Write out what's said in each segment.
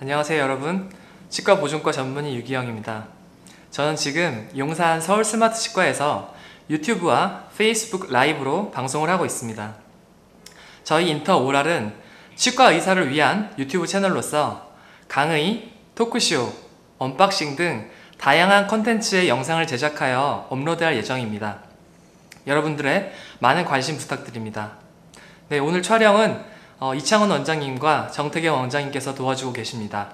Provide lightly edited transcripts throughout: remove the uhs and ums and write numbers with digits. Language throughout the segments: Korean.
안녕하세요 여러분, 치과보증과 전문의 유기영입니다. 저는 지금 용산 서울스마트치과에서 유튜브와 페이스북 라이브로 방송을 하고 있습니다. 저희 인터오랄은 치과 의사를 위한 유튜브 채널로서 강의, 토크쇼, 언박싱 등 다양한 컨텐츠의 영상을 제작하여 업로드할 예정입니다. 여러분들의 많은 관심 부탁드립니다. 네, 오늘 촬영은 이창원 원장님과 정태경 원장님께서 도와주고 계십니다.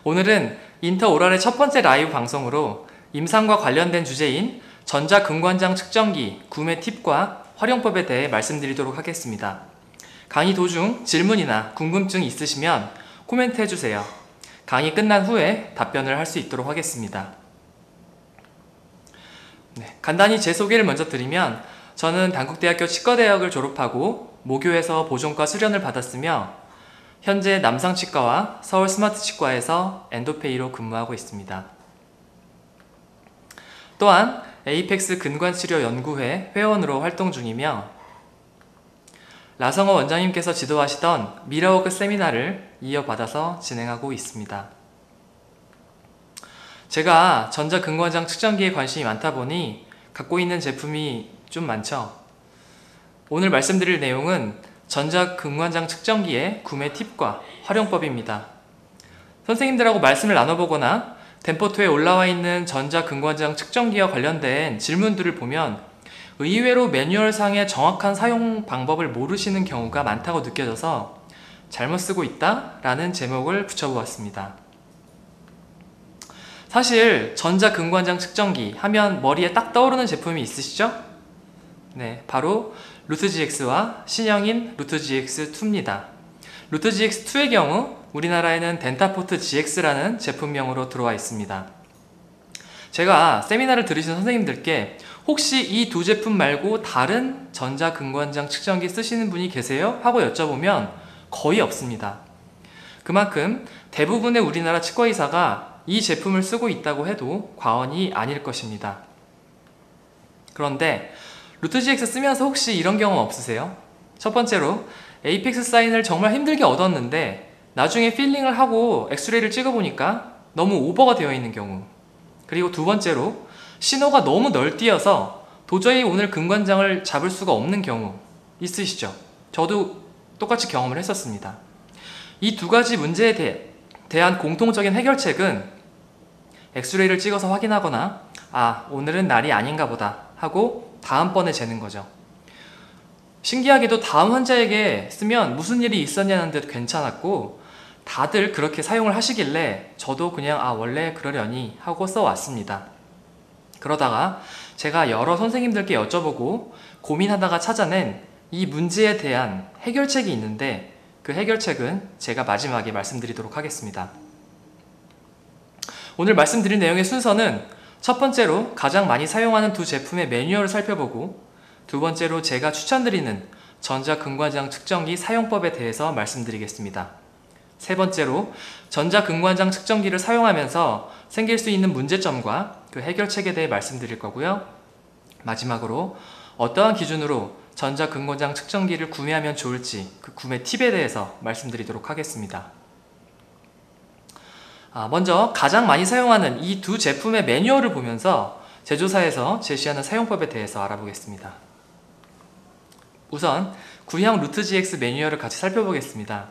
오늘은 인터오랄의 첫 번째 라이브 방송으로 임상과 관련된 주제인 전자근관장 측정기 구매 팁과 활용법에 대해 말씀드리도록 하겠습니다. 강의 도중 질문이나 궁금증이 있으시면 코멘트 해주세요. 강의 끝난 후에 답변을 할 수 있도록 하겠습니다. 간단히 제 소개를 먼저 드리면 저는 단국대학교 치과대학을 졸업하고 모교에서 보존과 수련을 받았으며 현재 남상치과와 서울스마트치과에서 엔도페이로 근무하고 있습니다. 또한 에이펙스 근관치료연구회 회원으로 활동 중이며 라성호 원장님께서 지도하시던 미러워크 세미나를 이어받아서 진행하고 있습니다. 제가 전자근관장 측정기에 관심이 많다 보니 갖고 있는 제품이 좀 많죠. 오늘 말씀드릴 내용은 전자근관장 측정기의 구매 팁과 활용법입니다. 선생님들하고 말씀을 나눠보거나 덴포토에 올라와 있는 전자근관장 측정기와 관련된 질문들을 보면 의외로 매뉴얼상의 정확한 사용 방법을 모르시는 경우가 많다고 느껴져서 잘못 쓰고 있다 라는 제목을 붙여보았습니다. 사실 전자근관장 측정기 하면 머리에 딱 떠오르는 제품이 있으시죠? 네, 바로 루트GX와 신형인 루트GX2입니다. 루트GX2의 경우 우리나라에는 덴타포트 GX라는 제품명으로 들어와 있습니다. 제가 세미나를 들으신 선생님들께 혹시 이 두 제품 말고 다른 전자근관장 측정기 쓰시는 분이 계세요? 하고 여쭤보면 거의 없습니다. 그만큼 대부분의 우리나라 치과의사가 이 제품을 쓰고 있다고 해도 과언이 아닐 것입니다. 그런데 루트GX 쓰면서 혹시 이런 경험 없으세요? 첫 번째로 에이펙스 사인을 정말 힘들게 얻었는데 나중에 필링을 하고 엑스레이를 찍어보니까 너무 오버가 되어 있는 경우, 그리고 두 번째로 신호가 너무 널뛰어서 도저히 오늘 근관장을 잡을 수가 없는 경우 있으시죠? 저도 똑같이 경험을 했었습니다. 이 두 가지 문제에 대한 공통적인 해결책은 엑스레이를 찍어서 확인하거나 오늘은 날이 아닌가 보다 하고 다음번에 재는 거죠. 신기하게도 다음 환자에게 쓰면 무슨 일이 있었냐는데도 괜찮았고 다들 그렇게 사용을 하시길래 저도 그냥 원래 그러려니 하고 써왔습니다. 그러다가 제가 여러 선생님들께 여쭤보고 고민하다가 찾아낸 이 문제에 대한 해결책이 있는데 그 해결책은 제가 마지막에 말씀드리도록 하겠습니다. 오늘 말씀드릴 내용의 순서는 첫 번째로 가장 많이 사용하는 두 제품의 매뉴얼을 살펴보고, 두 번째로 제가 추천드리는 전자근관장 측정기 사용법에 대해서 말씀드리겠습니다. 세 번째로 전자근관장 측정기를 사용하면서 생길 수 있는 문제점과 그 해결책에 대해 말씀드릴 거고요. 마지막으로 어떠한 기준으로 전자근관장 측정기를 구매하면 좋을지 그 구매 팁에 대해서 말씀드리도록 하겠습니다. 먼저 가장 많이 사용하는 이 두 제품의 매뉴얼을 보면서 제조사에서 제시하는 사용법에 대해서 알아보겠습니다. 우선 구형 루트GX 매뉴얼을 같이 살펴보겠습니다.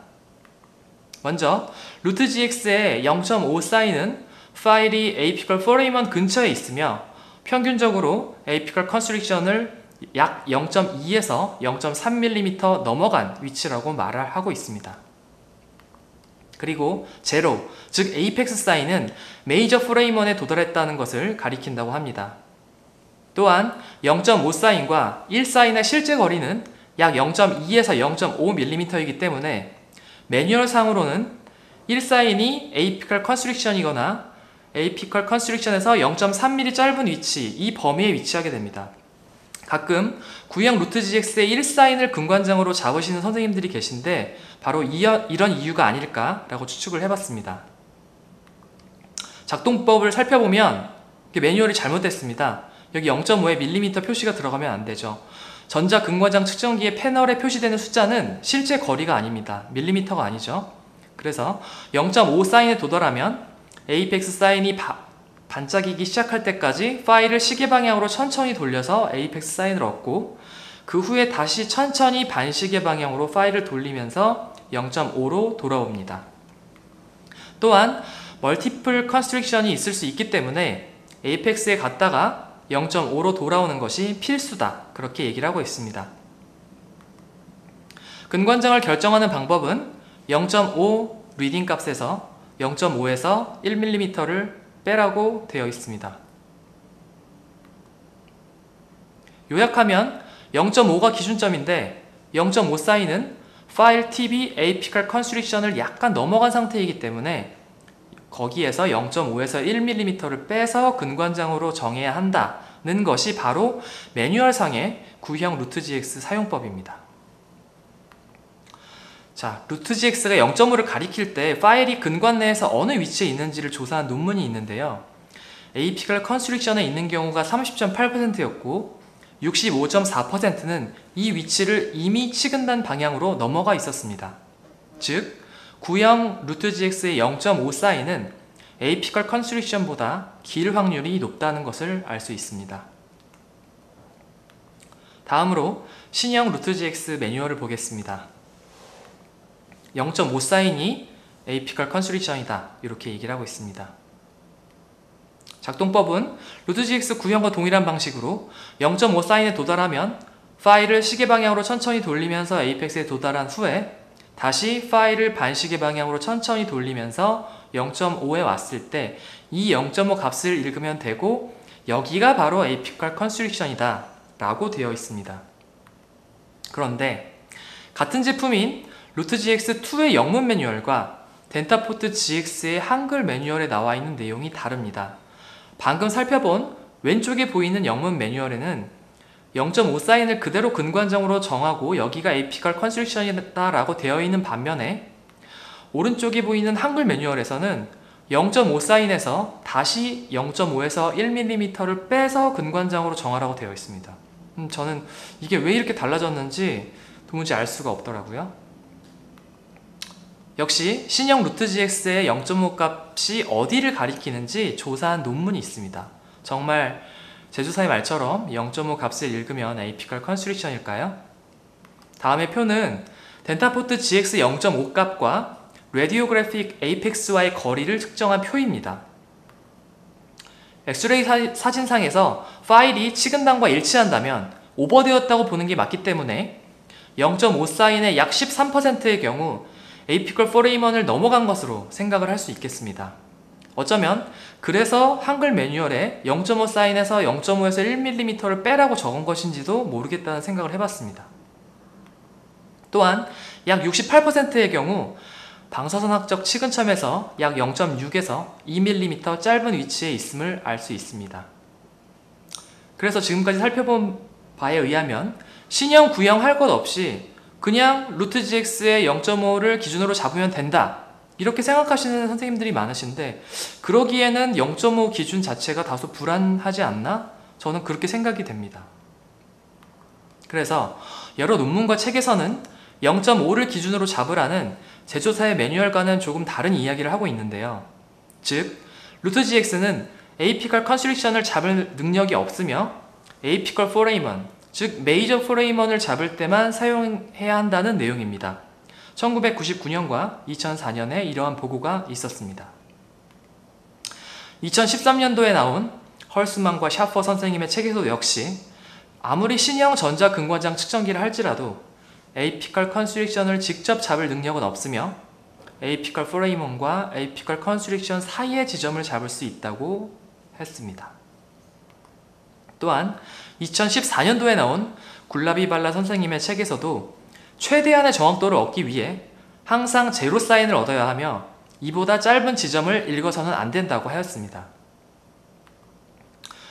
먼저 루트GX의 0.5 사인은 파일이 에이피컬 포레이먼 근처에 있으며 평균적으로 에이피컬 컨스트릭션을 약 0.2에서 0.3mm 넘어간 위치라고 말을 하고 있습니다. 그리고 제로, 즉 에이펙스 사인은 메이저 포레이먼에 도달했다는 것을 가리킨다고 합니다. 또한 0.5 사인과 1 사인의 실제 거리는 약 0.2에서 0.5mm이기 때문에 매뉴얼 상으로는 1 사인이 에이피컬 컨스트릭션이거나 에이피컬 컨스트릭션에서 0.3mm 짧은 위치, 이 범위에 위치하게 됩니다. 가끔 구형 루트GX의 1 사인을 근관장으로 잡으시는 선생님들이 계신데 바로 이런 이유가 아닐까라고 추측을 해봤습니다. 작동법을 살펴보면 매뉴얼이 잘못됐습니다. 여기 0.5에 밀리미터 표시가 들어가면 안 되죠. 전자근관장 측정기의 패널에 표시되는 숫자는 실제 거리가 아닙니다. 밀리미터가 아니죠. 그래서 0.5 사인에 도달하면 에이펙스 사인이 반짝이기 시작할 때까지 파일을 시계 방향으로 천천히 돌려서 에이펙스 사인을 얻고, 그 후에 다시 천천히 반시계 방향으로 파일을 돌리면서 0.5로 돌아옵니다. 또한 멀티플 컨스트릭션이 있을 수 있기 때문에 에이펙스에 갔다가 0.5로 돌아오는 것이 필수다, 그렇게 얘기를 하고 있습니다. 근관장을 결정하는 방법은 0.5 리딩 값에서 0.5에서 1mm를 빼라고 되어 있습니다. 요약하면 0.5가 기준점인데 0.5 사인은 파일 tb apical constriction을 약간 넘어간 상태이기 때문에 거기에서 0.5에서 1mm를 빼서 근관장으로 정해야 한다는 것이 바로 매뉴얼상의 구형 루트gx 사용법입니다. 자, 루트gx가 0.5를 가리킬 때 파일이 근관 내에서 어느 위치에 있는지를 조사한 논문이 있는데요. apical constriction에 있는 경우가 30.8%였고 65.4%는 이 위치를 이미 치근단 방향으로 넘어가 있었습니다. 즉, 구형 루트gx의 0.5 사인은 apical constriction보다 길 확률이 높다는 것을 알 수 있습니다. 다음으로 신형 루트gx 매뉴얼을 보겠습니다. 0.5 사인이 apical constriction이다, 이렇게 얘기를 하고 있습니다. 작동법은 루트gx 구형과 동일한 방식으로 0.5 사인에 도달하면 파일을 시계 방향으로 천천히 돌리면서 에이펙스에 도달한 후에 다시 파일을 반시계 방향으로 천천히 돌리면서 0.5에 왔을 때 이 0.5 값을 읽으면 되고, 여기가 바로 apical constriction이다 라고 되어 있습니다. 그런데 같은 제품인 루트gx2의 영문 매뉴얼과 덴타포트 GX의 한글 매뉴얼에 나와 있는 내용이 다릅니다. 방금 살펴본 왼쪽에 보이는 영문 매뉴얼에는 0.5 사인을 그대로 근관장으로 정하고 여기가 apical constriction이다 라고 되어 있는 반면에, 오른쪽에 보이는 한글 매뉴얼에서는 0.5 사인에서 다시 0.5에서 1mm를 빼서 근관장으로 정하라고 되어 있습니다. 저는 이게 왜 이렇게 달라졌는지 도무지 알 수가 없더라고요. 역시 신형 루트gx의 0.5 값이 어디를 가리키는지 조사한 논문이 있습니다. 정말 제조사의 말처럼 0.5 값을 읽으면 apical constriction일까요? 다음의 표는 덴타포트 GX 0.5 값과 레디오그래픽 에이펙스와의 거리를 측정한 표입니다. 엑스레이 사진상에서 파일이 치근단과 일치한다면 오버되었다고 보는 게 맞기 때문에 0.5 사인의 약 13%의 경우 apical foramen을 넘어간 것으로 생각을 할 수 있겠습니다. 어쩌면 그래서 한글 매뉴얼에 0.5 사인에서 0.5에서 1mm를 빼라고 적은 것인지도 모르겠다는 생각을 해봤습니다. 또한 약 68%의 경우 방사선학적 치근점에서 약 0.6에서 2mm 짧은 위치에 있음을 알 수 있습니다. 그래서 지금까지 살펴본 바에 의하면 신형 구형 할 것 없이 그냥 루트gx의 0.5를 기준으로 잡으면 된다, 이렇게 생각하시는 선생님들이 많으신데, 그러기에는 0.5 기준 자체가 다소 불안하지 않나? 저는 그렇게 생각이 됩니다. 그래서 여러 논문과 책에서는 0.5를 기준으로 잡으라는 제조사의 매뉴얼과는 조금 다른 이야기를 하고 있는데요. 즉, 루트gx는 apical constriction을 잡을 능력이 없으며 apical foramen, 즉 메이저 포레이먼을 잡을 때만 사용해야 한다는 내용입니다. 1999년과 2004년에 이러한 보고가 있었습니다. 2013년도에 나온 헐스만과 샤퍼 선생님의 책에도 역시 아무리 신형 전자 근관장 측정기를 할지라도 apical constriction을 직접 잡을 능력은 없으며 apical foramen과 apical constriction 사이의 지점을 잡을 수 있다고 했습니다. 또한 2014년도에 나온 굴라비발라 선생님의 책에서도 최대한의 정확도를 얻기 위해 항상 제로 사인을 얻어야 하며 이보다 짧은 지점을 읽어서는 안 된다고 하였습니다.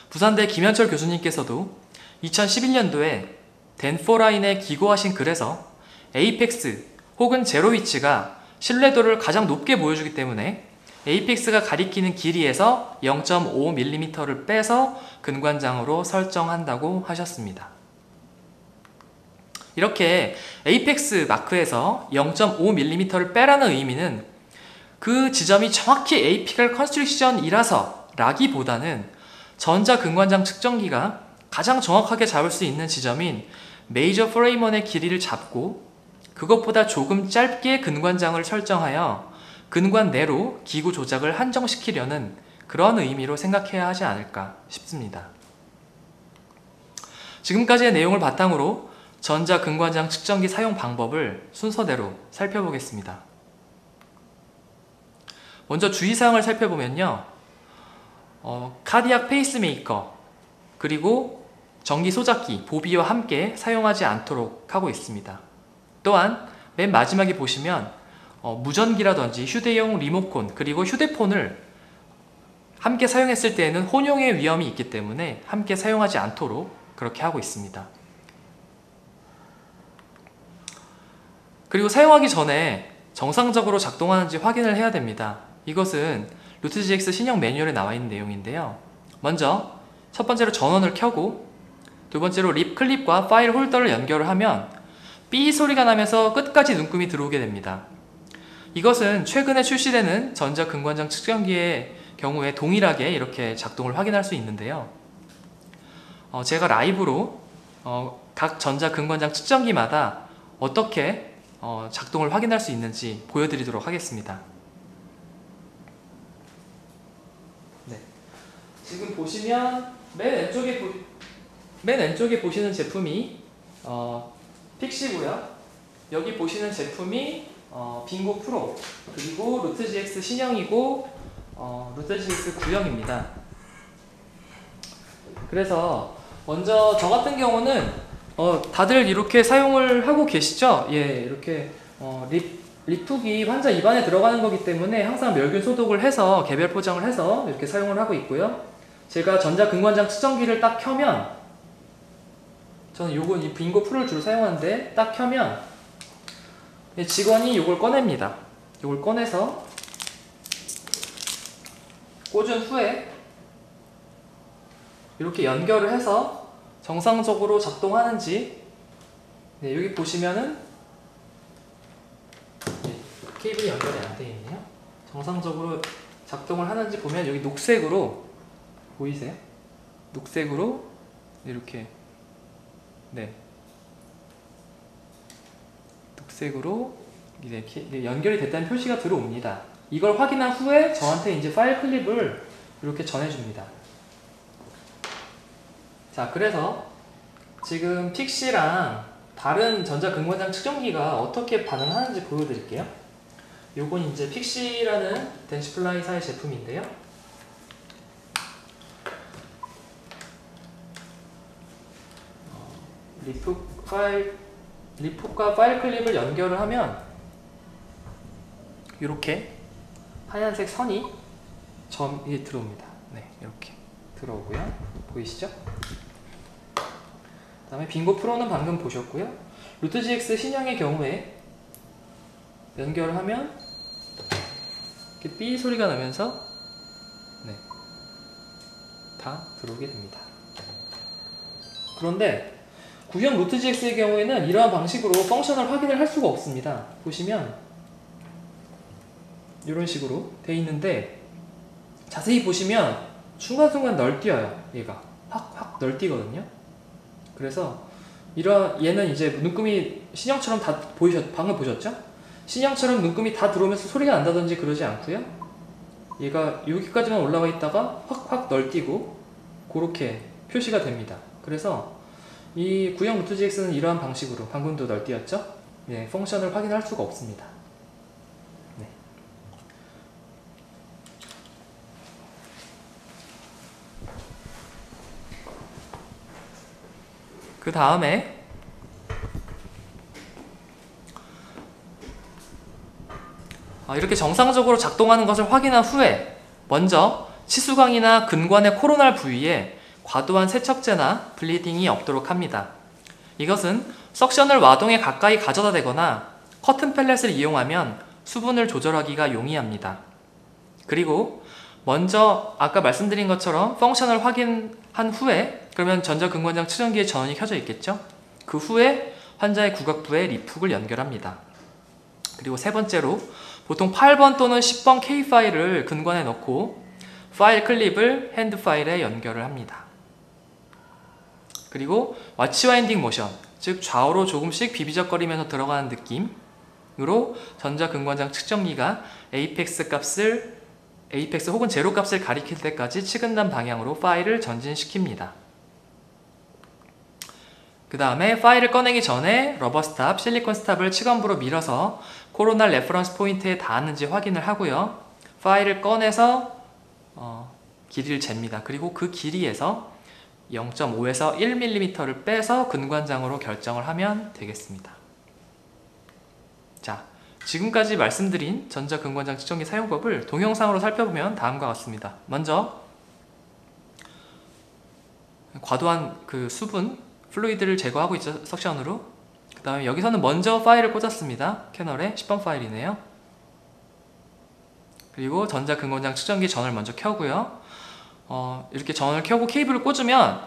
부산대 김현철 교수님께서도 2011년도에 덴포라인에 기고하신 글에서 에이펙스 혹은 제로 위치가 신뢰도를 가장 높게 보여주기 때문에 에이펙스가 가리키는 길이에서 0.5mm를 빼서 근관장으로 설정한다고 하셨습니다. 이렇게 에이펙스 마크에서 0.5mm를 빼라는 의미는 그 지점이 정확히 에이픽을 컨스트릭션이라서 라기보다는 전자근관장 측정기가 가장 정확하게 잡을 수 있는 지점인 메이저 포레이먼의 길이를 잡고 그것보다 조금 짧게 근관장을 설정하여 근관 내로 기구 조작을 한정시키려는 그런 의미로 생각해야 하지 않을까 싶습니다. 지금까지의 내용을 바탕으로 전자근관장 측정기 사용 방법을 순서대로 살펴보겠습니다. 먼저 주의사항을 살펴보면요. 카디악 페이스메이커 그리고 전기 소작기, 보비와 함께 사용하지 않도록 하고 있습니다. 또한 맨 마지막에 보시면 무전기라든지 휴대용 리모컨 그리고 휴대폰을 함께 사용했을 때에는 혼용의 위험이 있기 때문에 함께 사용하지 않도록 그렇게 하고 있습니다. 그리고 사용하기 전에 정상적으로 작동하는지 확인을 해야 됩니다. 이것은 루트GX 신형 매뉴얼에 나와 있는 내용인데요. 먼저 첫 번째로 전원을 켜고 두 번째로 립 클립과 파일 홀더를 연결을 하면 삐 소리가 나면서 끝까지 눈금이 들어오게 됩니다. 이것은 최근에 출시되는 전자근관장 측정기의 경우에 동일하게 이렇게 작동을 확인할 수 있는데요. 제가 라이브로 각 전자근관장 측정기마다 어떻게 작동을 확인할 수 있는지 보여드리도록 하겠습니다. 네. 지금 보시면 맨 왼쪽에 보시는 제품이 픽시고요. 여기 보시는 제품이 빙고 프로 그리고 루트GX 신형이고 루트GX 9형입니다. 그래서 먼저 저 같은 경우는 다들 이렇게 사용을 하고 계시죠? 예, 이렇게 립툭이 환자 입안에 들어가는 거기 때문에 항상 멸균 소독을 해서 개별 포장을 해서 이렇게 사용을 하고 있고요. 제가 전자근관장 측정기를 딱 켜면 저는 요건 이 빙고 프로를 주로 사용하는데 딱 켜면 직원이 요걸 꺼냅니다. 요걸 꺼내서 꽂은 후에 이렇게 연결을 해서 정상적으로 작동하는지 여기 보시면은 케이블이 연결이 안 되어 있네요. 정상적으로 작동을 하는지 보면 여기 녹색으로 보이세요? 녹색으로 이렇게 녹색으로 이제 연결이 됐다는 표시가 들어옵니다. 이걸 확인한 후에 저한테 이제 파일 클립을 이렇게 전해줍니다. 자, 그래서 지금 픽시랑 다른 전자근관장 측정기가 어떻게 반응하는지 보여드릴게요. 요건 이제 픽시라는 덴시플라이사의 제품인데요. 리폭과 파일 클립을 연결을 하면 이렇게 하얀색 선이 점이 들어옵니다. 네, 이렇게 들어오고요. 보이시죠? 그 다음에 빙고 프로는 방금 보셨고요. 루트GX 신형의 경우에 연결을 하면 이렇게 삐 소리가 나면서 다 들어오게 됩니다. 그런데 구형 루트GX의 경우에는 이러한 방식으로 펑션을 확인을 할 수가 없습니다. 보시면 이런 식으로 돼 있는데 자세히 보시면 순간순간 널뛰어요. 얘가 확 널뛰거든요. 그래서 얘는 이제 눈금이 신형처럼 다 방금 보셨죠? 신형처럼 눈금이 다 들어오면서 소리가 난다든지 그러지 않고요. 얘가 여기까지만 올라와 있다가 확 널뛰고 그렇게 표시가 됩니다. 그래서 이 구형 루트GX는 이러한 방식으로 방금도 널뛰었죠? 네, 펑션을 확인할 수가 없습니다. 네. 그 다음에 이렇게 정상적으로 작동하는 것을 확인한 후에 먼저 치수광이나 근관의 코로날 부위에 과도한 세척제나 블리딩이 없도록 합니다. 이것은 석션을 와동에 가까이 가져다 대거나 커튼 펠렛을 이용하면 수분을 조절하기가 용이합니다. 그리고 먼저 아까 말씀드린 것처럼 펑션을 확인한 후에 그러면 전자근관장 측정기에 전원이 켜져 있겠죠? 그 후에 환자의 구각부에 리푹을 연결합니다. 그리고 세 번째로 보통 8번 또는 10번 K 파일을 근관에 넣고 파일 클립을 핸드 파일에 연결을 합니다. 그리고 와치 와인딩 모션, 즉 좌우로 조금씩 비비적거리면서 들어가는 느낌으로 전자 근관장 측정기가 에이펙스 혹은 제로 값을 가리킬 때까지 치근단 방향으로 파일을 전진시킵니다. 그 다음에 파일을 꺼내기 전에 러버 스탑, 실리콘 스탑을 치건부로 밀어서 코로나 레퍼런스 포인트에 닿았는지 확인을 하고요. 파일을 꺼내서 길이를 잽니다. 그리고 그 길이에서 0.5에서 1mm를 빼서 근관장으로 결정을 하면 되겠습니다. 자, 지금까지 말씀드린 전자근관장 측정기 사용법을 동영상으로 살펴보면 다음과 같습니다. 먼저 과도한 그 수분, 플루이드를 제거하고 있죠, 석션으로. 그 다음에 여기서는 먼저 파일을 꽂았습니다. 캐널에 10번 파일이네요. 그리고 전자근관장 측정기 전을 먼저 켜고요. 이렇게 전을 켜고 케이블을 꽂으면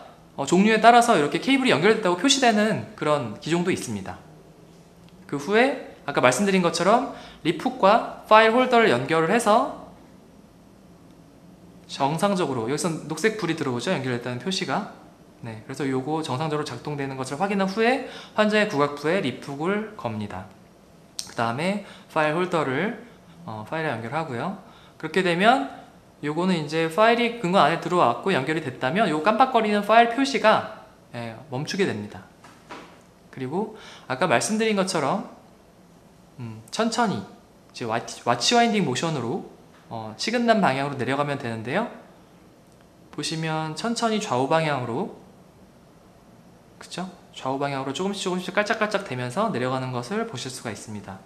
종류에 따라서 이렇게 케이블이 연결됐다고 표시되는 그런 기종도 있습니다. 그 후에 아까 말씀드린 것처럼 리풋과 파일 홀더를 연결을 해서 정상적으로, 여기서 녹색 불이 들어오죠, 연결됐다는 표시가. 네, 그래서 요거 정상적으로 작동되는 것을 확인한 후에 환자의 구각부에 리풋을 겁니다. 그 다음에 파일 홀더를 파일에 연결하고요. 그렇게 되면 요거는 이제 파일이 근관 안에 들어왔고 연결이 됐다면 요 깜빡거리는 파일 표시가 멈추게 됩니다. 그리고 아까 말씀드린 것처럼 천천히 이제 와치 와인딩 모션으로 치근단 방향으로 내려가면 되는데요. 보시면 천천히 좌우 방향으로, 그쵸? 좌우 방향으로 조금씩 깔짝깔짝 되면서 내려가는 것을 보실 수가 있습니다.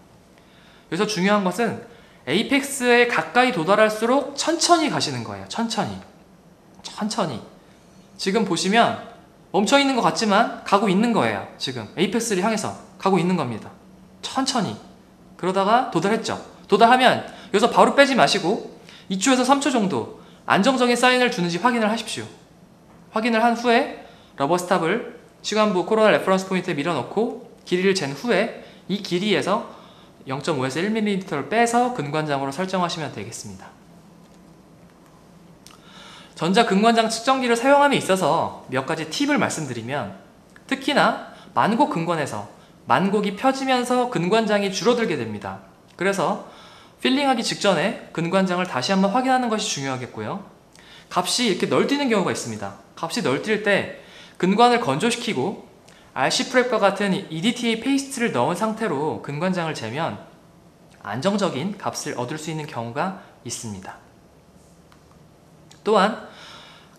여기서 중요한 것은 에이펙스에 가까이 도달할수록 천천히 가시는 거예요. 천천히. 지금 보시면 멈춰 있는 것 같지만 가고 있는 거예요. 지금 에이펙스를 향해서 가고 있는 겁니다. 천천히. 그러다가 도달했죠. 도달하면 여기서 바로 빼지 마시고 2초에서 3초 정도 안정적인 사인을 주는지 확인을 하십시오. 확인을 한 후에 러버 스탑을 시간부 코로나 레퍼런스 포인트에 밀어넣고 길이를 잰 후에 이 길이에서 0.5에서 1mm를 빼서 근관장으로 설정하시면 되겠습니다. 전자 근관장 측정기를 사용함에 있어서 몇 가지 팁을 말씀드리면, 특히나 만곡 근관에서 만곡이 펴지면서 근관장이 줄어들게 됩니다. 그래서 필링하기 직전에 근관장을 다시 한번 확인하는 것이 중요하겠고요. 값이 이렇게 널뛰는 경우가 있습니다. 값이 널뛸 때 근관을 건조시키고 RC 프랩과 같은 EDTA 페이스트를 넣은 상태로 근관장을 재면 안정적인 값을 얻을 수 있는 경우가 있습니다. 또한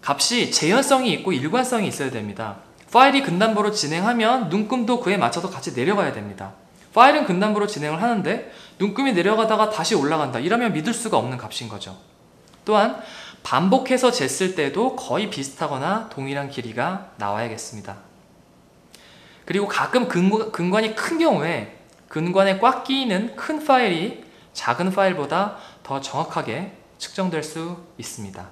값이 재현성이 있고 일관성이 있어야 됩니다. 파일이 근단부로 진행하면 눈금도 그에 맞춰서 같이 내려가야 됩니다. 파일은 근단부로 진행을 하는데 눈금이 내려가다가 다시 올라간다, 이러면 믿을 수가 없는 값인 거죠. 또한 반복해서 쟀을 때도 거의 비슷하거나 동일한 길이가 나와야겠습니다. 그리고 가끔 근관이 큰 경우에 근관에 꽉 끼이는 큰 파일이 작은 파일보다 더 정확하게 측정될 수 있습니다.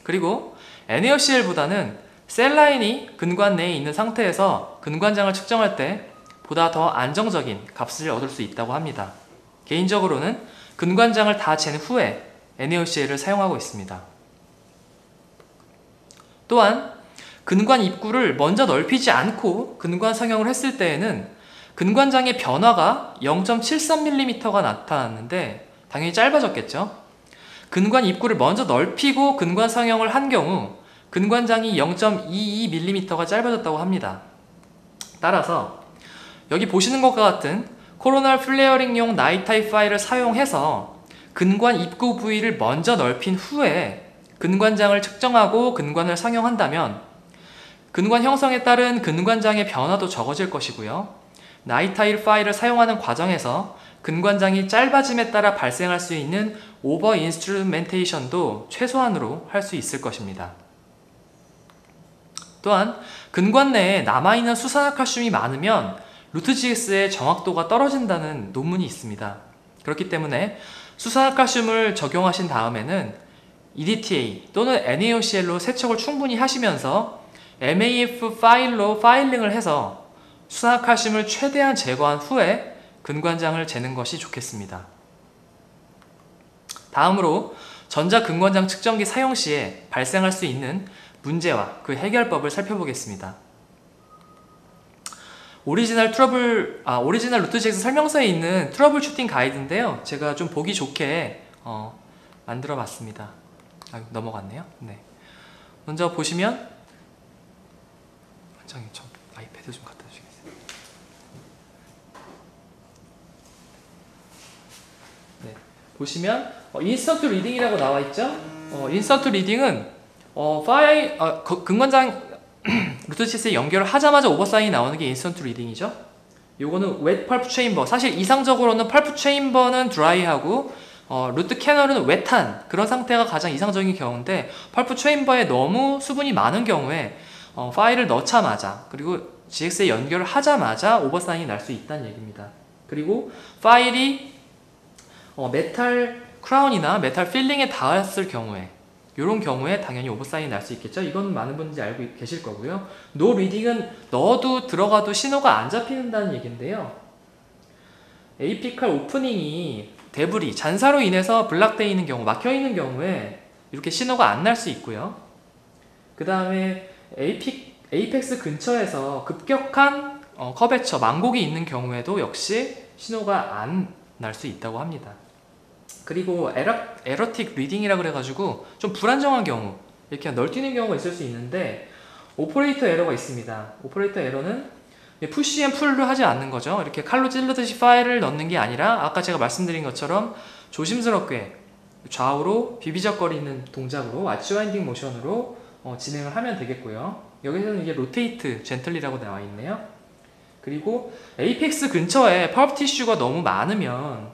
그리고 NaCl보다는 셀 라인이 근관 내에 있는 상태에서 근관장을 측정할 때 보다 더 안정적인 값을 얻을 수 있다고 합니다. 개인적으로는 근관장을 다 잰 후에 NaCl을 사용하고 있습니다. 또한 근관 입구를 먼저 넓히지 않고 근관 성형을 했을 때에는 근관장의 변화가 0.73mm가 나타났는데 당연히 짧아졌겠죠. 근관 입구를 먼저 넓히고 근관 성형을 한 경우 근관장이 0.22mm가 짧아졌다고 합니다. 따라서 여기 보시는 것과 같은 코로날 플레어링용 나이타입 파일을 사용해서 근관 입구 부위를 먼저 넓힌 후에 근관장을 측정하고 근관을 성형한다면 근관 형성에 따른 근관장의 변화도 적어질 것이고요. 나이타입 파일을 사용하는 과정에서 근관장이 짧아짐에 따라 발생할 수 있는 오버 인스트루멘테이션도 최소한으로 할 수 있을 것입니다. 또한 근관 내에 남아있는 수산화칼슘이 많으면 루트-GS의 정확도가 떨어진다는 논문이 있습니다. 그렇기 때문에 수산화칼슘을 적용하신 다음에는 EDTA 또는 NaOCl로 세척을 충분히 하시면서 MAF 파일로 파일링을 해서 수산화칼슘을 최대한 제거한 후에 근관장을 재는 것이 좋겠습니다. 다음으로 전자 근관장 측정기 사용 시에 발생할 수 있는 문제와 그 해결법을 살펴보겠습니다. 오리지널 루트GX 설명서에 있는 트러블 슈팅 가이드인데요. 제가 좀 보기 좋게 만들어 봤습니다. 넘어갔네요. 네. 먼저 보시면 원장님 저 아이패드 좀 갖다 주시겠어요? 네. 보시면 인스턴트 리딩이라고 나와 있죠? 인스턴트 리딩은 근관장 루트GX에 연결을 하자마자 오버사인이 나오는 게 인스턴트 리딩이죠. 요거는 웻 펄프 체인버, 사실 이상적으로는 펄프 체인버는 드라이하고 루트 캐널은 웻한 그런 상태가 가장 이상적인 경우인데, 펄프 체인버에 너무 수분이 많은 경우에 파일을 넣자마자 그리고 GX에 연결을 하자마자 오버사인이 날 수 있다는 얘기입니다. 그리고 파일이 메탈 크라운이나 메탈 필링에 닿았을 경우에, 이런 경우에 당연히 오버사인이 날 수 있겠죠. 이건 많은 분들이 알고 계실 거고요. 노 리딩은 넣어도 들어가도 신호가 안 잡힌다는 얘기인데요. 에이피칼 오프닝이 데브리, 잔사로 인해서 블락되어 있는 경우, 막혀 있는 경우에 이렇게 신호가 안 날 수 있고요. 그 다음에 에이펙스 근처에서 급격한 커베처, 망곡이 있는 경우에도 역시 신호가 안 날 수 있다고 합니다. 그리고 에러틱 리딩이라 그래가지고 좀 불안정한 경우, 이렇게 널뛰는 경우가 있을 수 있는데 오퍼레이터 에러가 있습니다. 오퍼레이터 에러는 푸시 앤 풀로 하지 않는 거죠. 이렇게 칼로 찌르듯이 파일을 넣는 게 아니라 아까 제가 말씀드린 것처럼 조심스럽게 좌우로 비비적거리는 동작으로 왓치 와인딩 모션으로 진행을 하면 되겠고요. 여기서는 이게 로테이트 젠틀리라고 나와 있네요. 그리고 에이펙스 근처에 펄프 티슈가 너무 많으면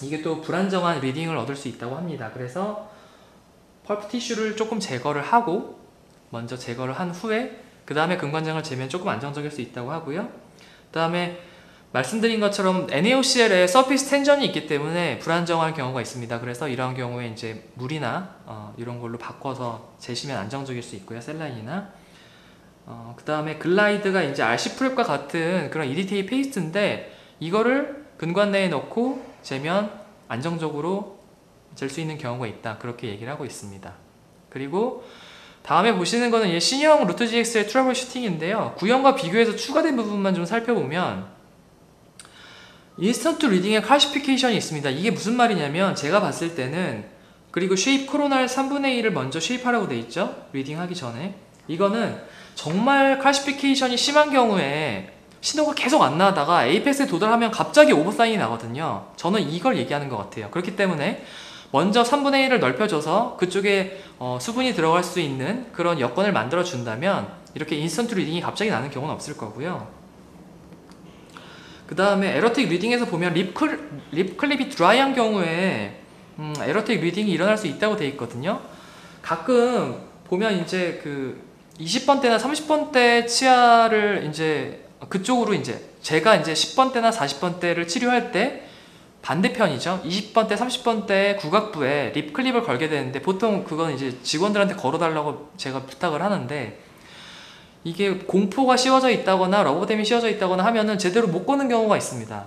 이게 또 불안정한 리딩을 얻을 수 있다고 합니다. 그래서 펄프 티슈를 조금 제거를 하고, 먼저 제거를 한 후에 그 다음에 근관장을 재면 조금 안정적일 수 있다고 하고요. 그 다음에 말씀드린 것처럼 NaOCl에 서피스 텐전이 있기 때문에 불안정한 경우가 있습니다. 그래서 이런 경우에 이제 물이나 이런 걸로 바꿔서 재시면 안정적일 수 있고요. 셀라인이나 그 다음에 글라이드가 이제 RC 프랩과 같은 그런 EDTA 페이스트인데, 이거를 근관 내에 넣고 재면 안정적으로 잴 수 있는 경우가 있다, 그렇게 얘기를 하고 있습니다. 그리고 다음에 보시는 거는 이제 신형 루트GX의 트러블 슈팅인데요. 구형과 비교해서 추가된 부분만 좀 살펴보면 인스턴트 리딩의 클래시피케이션이 있습니다. 이게 무슨 말이냐면, 제가 봤을 때는, 그리고 쉐입 코로날 3분의 1을 먼저 쉐입하라고 돼 있죠, 리딩 하기 전에. 이거는 정말 클래시피케이션이 심한 경우에 신호가 계속 안 나다가 에이펙스에 도달하면 갑자기 오버사인이 나거든요. 저는 이걸 얘기하는 것 같아요. 그렇기 때문에 먼저 3분의 1을 넓혀줘서 그쪽에 수분이 들어갈 수 있는 그런 여건을 만들어 준다면 이렇게 인스턴트 리딩이 갑자기 나는 경우는 없을 거고요. 그 다음에 에러틱 리딩에서 보면 립 클립이 드라이한 경우에 에러틱 리딩이 일어날 수 있다고 되어 있거든요. 가끔 보면 이제 그 20번대나 30번대 치아를 이제 그쪽으로 이제 제가 이제 10번대나 40번대를 치료할 때 반대편이죠. 20번대, 30번대 구각부에 립 클립을 걸게 되는데, 보통 그건 이제 직원들한테 걸어달라고 제가 부탁을 하는데, 이게 공포가 씌워져 있다거나 러버댐이 씌워져 있다거나 하면은 제대로 못 거는 경우가 있습니다.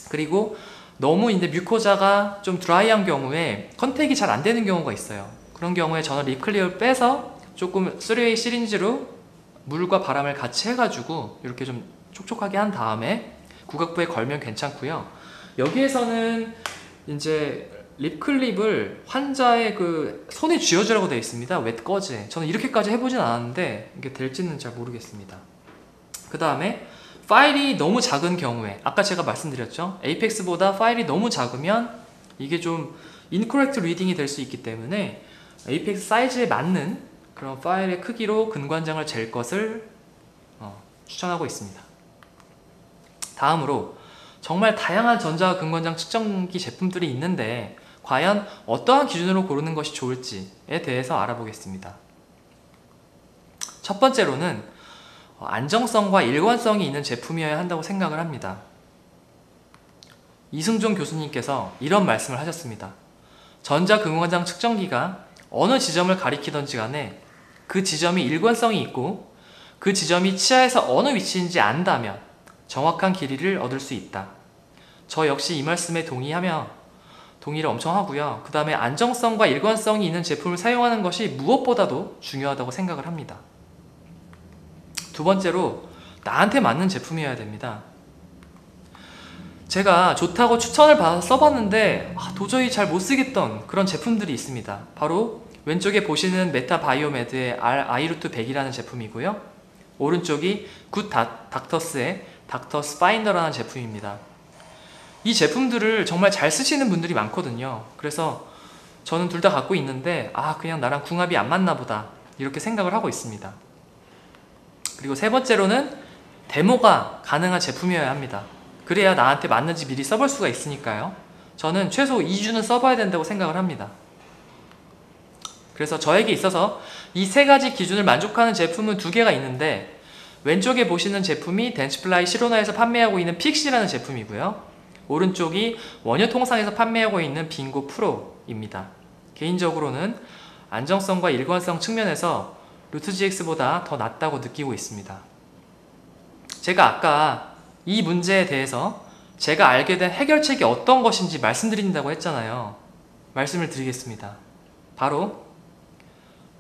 그리고 너무 이제 뮤코자가 좀 드라이한 경우에 컨택이 잘 안 되는 경우가 있어요. 그런 경우에 저는 립 클립을 빼서 조금 3웨이 시린지로 물과 바람을 같이 해가지고 이렇게 좀 촉촉하게 한 다음에 구각부에 걸면 괜찮고요. 여기에서는 이제 립 클립을 환자의 그 손에 쥐어주라고 되어 있습니다. 웻 거즈. 저는 이렇게까지 해보진 않았는데 이게 될지는 잘 모르겠습니다. 그 다음에 파일이 너무 작은 경우에, 아까 제가 말씀드렸죠, 에이펙스보다 파일이 너무 작으면 이게 좀 인코렉트 리딩이 될 수 있기 때문에 에이펙스 사이즈에 맞는 그런 파일의 크기로 근관장을 잴 것을 추천하고 있습니다. 다음으로 정말 다양한 전자 근관장 측정기 제품들이 있는데 과연 어떠한 기준으로 고르는 것이 좋을지에 대해서 알아보겠습니다. 첫 번째로는 안정성과 일관성이 있는 제품이어야 한다고 생각을 합니다. 이승종 교수님께서 이런 말씀을 하셨습니다. 전자 근관장 측정기가 어느 지점을 가리키던지 간에 그 지점이 일관성이 있고 그 지점이 치아에서 어느 위치인지 안다면 정확한 길이를 얻을 수 있다. 저 역시 이 말씀에 동의를 엄청 하고요. 그 다음에 안정성과 일관성이 있는 제품을 사용하는 것이 무엇보다도 중요하다고 생각을 합니다. 두 번째로, 나한테 맞는 제품이어야 됩니다. 제가 좋다고 추천을 받아서 써봤는데 도저히 잘 못쓰겠던 그런 제품들이 있습니다. 바로 왼쪽에 보시는 메타바이오메드의 아이루트 100이라는 제품이고요. 오른쪽이 굿 닥터스의 닥터스 파인더라는 제품입니다. 이 제품들을 정말 잘 쓰시는 분들이 많거든요. 그래서 저는 둘 다 갖고 있는데 그냥 나랑 궁합이 안 맞나 보다 이렇게 생각을 하고 있습니다. 그리고 세 번째로는 데모가 가능한 제품이어야 합니다. 그래야 나한테 맞는지 미리 써볼 수가 있으니까요. 저는 최소 2주는 써봐야 된다고 생각을 합니다. 그래서 저에게 있어서 이 세 가지 기준을 만족하는 제품은 두 개가 있는데, 왼쪽에 보시는 제품이 댄스플라이 시로나에서 판매하고 있는 픽시라는 제품이고요. 오른쪽이 원효통상에서 판매하고 있는 빙고 프로입니다. 개인적으로는 안정성과 일관성 측면에서 루트 GX보다 더 낫다고 느끼고 있습니다. 제가 아까 이 문제에 대해서 제가 알게 된 해결책이 어떤 것인지 말씀드린다고 했잖아요. 말씀을 드리겠습니다. 바로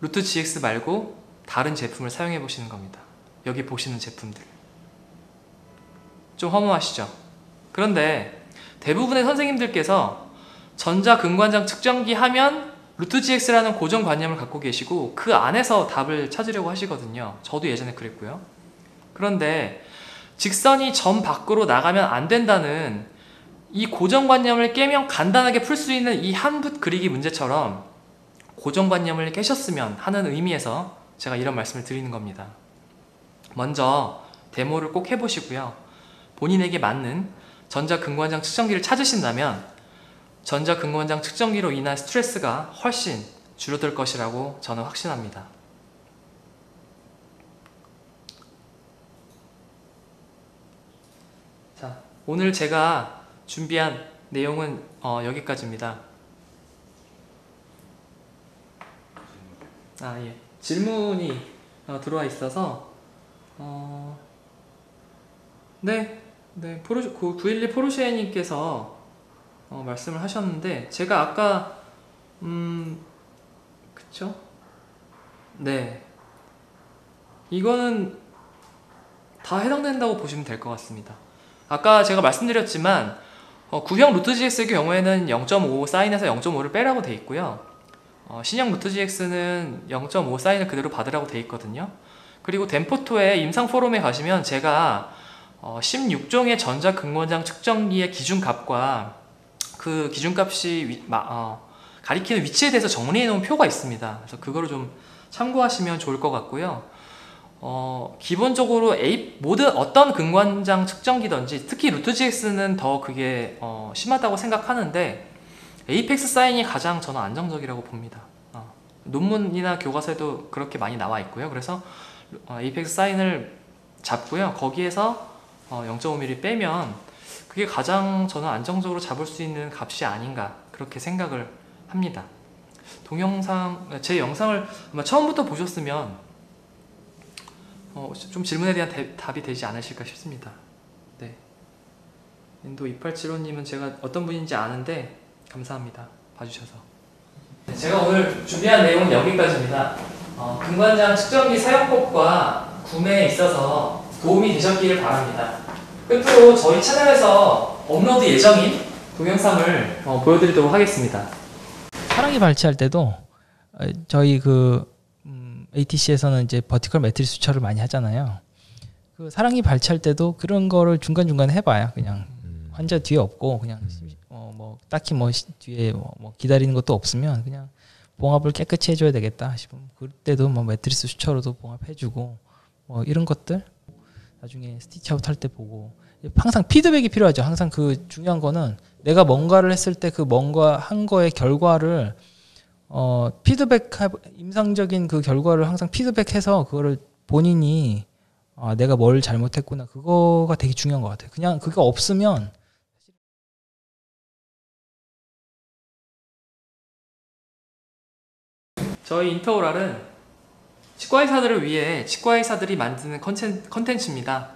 루트 GX 말고 다른 제품을 사용해 보시는 겁니다. 여기 보시는 제품들. 좀 허무하시죠? 그런데 대부분의 선생님들께서 전자근관장 측정기 하면 루트 GX라는 고정관념을 갖고 계시고 그 안에서 답을 찾으려고 하시거든요. 저도 예전에 그랬고요. 그런데 직선이 점 밖으로 나가면 안 된다는 이 고정관념을 깨면 간단하게 풀 수 있는 이 한 붓 그리기 문제처럼 고정관념을 깨셨으면 하는 의미에서 제가 이런 말씀을 드리는 겁니다. 먼저 데모를 꼭 해보시고요. 본인에게 맞는 전자근관장 측정기를 찾으신다면 전자근관장 측정기로 인한 스트레스가 훨씬 줄어들 것이라고 저는 확신합니다. 자, 오늘 제가 준비한 내용은 여기까지입니다. 예. 질문이 들어와 있어서 네, 911 포르쉐님께서 말씀을 하셨는데, 제가 아까 그쵸? 네, 이거는 다 해당된다고 보시면 될 것 같습니다. 아까 제가 말씀드렸지만 구형 루트 GX의 경우에는 0.5 사인에서 0.5를 빼라고 돼 있고요. 신형 루트 GX는 0.5 사인을 그대로 받으라고 돼 있거든요. 그리고 덴포토의 임상 포럼에 가시면 제가 16종의 전자근관장 측정기의 기준값과 그 기준값이 가리키는 위치에 대해서 정리해 놓은 표가 있습니다. 그래서 그거를 좀 참고하시면 좋을 것 같고요. 기본적으로 모든 어떤 근관장 측정기든지 특히 루트 GX는 더 그게 심하다고 생각하는데, 에이펙스 사인이 가장 저는 안정적이라고 봅니다. 논문이나 교과서에도 그렇게 많이 나와 있고요. 그래서 에이펙스 사인을 잡고요. 거기에서 0.5mm 빼면 그게 가장 저는 안정적으로 잡을 수 있는 값이 아닌가 그렇게 생각을 합니다. 제 영상을 아마 처음부터 보셨으면 좀 질문에 대한 답이 되지 않으실까 싶습니다. 네. 인도 2875님은 제가 어떤 분인지 아는데 감사합니다. 봐주셔서. 네, 제가 오늘 준비한 내용은 여기까지입니다. 근관장 측정기 사용법과 구매에 있어서 도움이 되셨기를 바랍니다. 끝으로 저희 채널에서 업로드 예정인 동영상을 보여드리도록 하겠습니다. 사랑이 발치할 때도 저희 ATC에서는 이제 버티컬 매트리스 수처를 많이 하잖아요. 그 사랑이 발치할 때도 그런 거를 중간중간 해봐요. 그냥 환자 뒤에 없고 그냥 딱히 뒤에 기다리는 것도 없으면 그냥 봉합을 깨끗이 해줘야 되겠다 싶으면 그때도 매트리스 수처로도 봉합해주고 이런 것들 나중에 스티치아웃 할 때 보고, 항상 피드백이 필요하죠. 항상 그 중요한 거는 내가 뭔가를 했을 때 그 뭔가 한 거의 결과를 임상적인 그 결과를 항상 피드백해서 그거를 본인이 내가 뭘 잘못했구나, 그거가 되게 중요한 것 같아요. 그냥 그거 없으면 저희 인터오랄은 치과의사들을 위해 치과의사들이 만드는 컨텐츠입니다.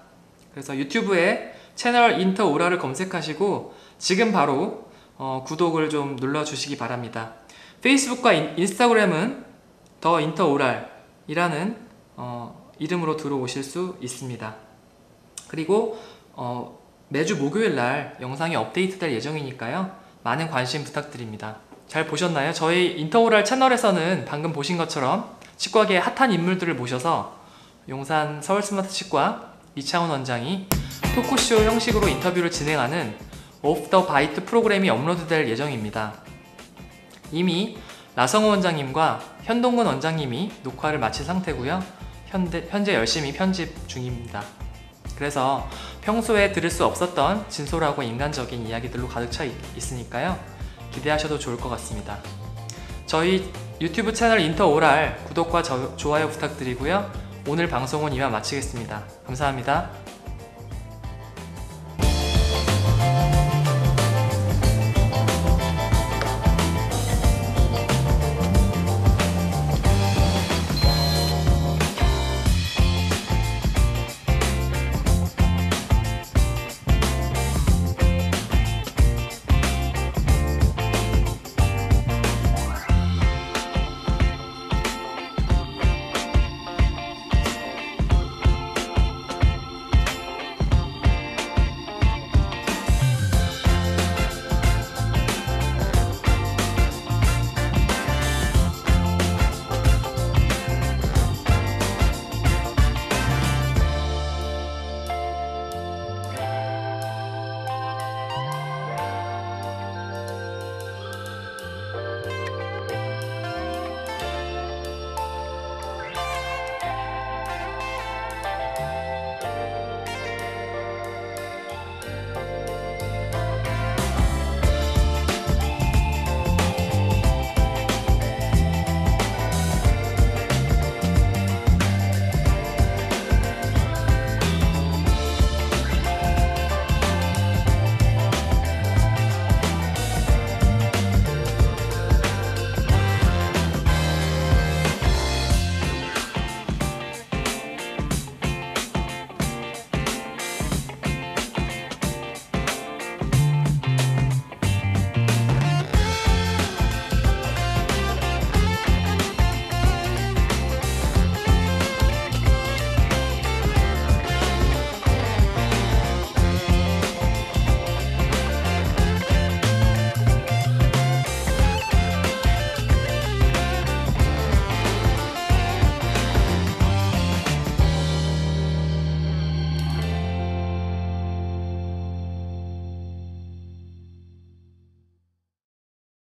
그래서 유튜브에 채널 인터오랄을 검색하시고 지금 바로 구독을 좀 눌러주시기 바랍니다. 페이스북과 인스타그램은 더 인터오랄이라는 이름으로 들어오실 수 있습니다. 그리고 매주 목요일날 영상이 업데이트될 예정이니까요. 많은 관심 부탁드립니다. 잘 보셨나요? 저희 인터오랄 채널에서는 방금 보신 것처럼 치과계의 핫한 인물들을 모셔서 용산 서울스마트치과 이창훈 원장이 토크쇼 형식으로 인터뷰를 진행하는 오프 더 바이트 프로그램이 업로드될 예정입니다. 이미 나성호 원장님과 현동근 원장님이 녹화를 마친 상태고요. 현재 열심히 편집 중입니다. 그래서 평소에 들을 수 없었던 진솔하고 인간적인 이야기들로 가득 차 있으니까요. 기대하셔도 좋을 것 같습니다. 저희 유튜브 채널 인터오랄 구독과 좋아요 부탁드리고요. 오늘 방송은 이만 마치겠습니다. 감사합니다.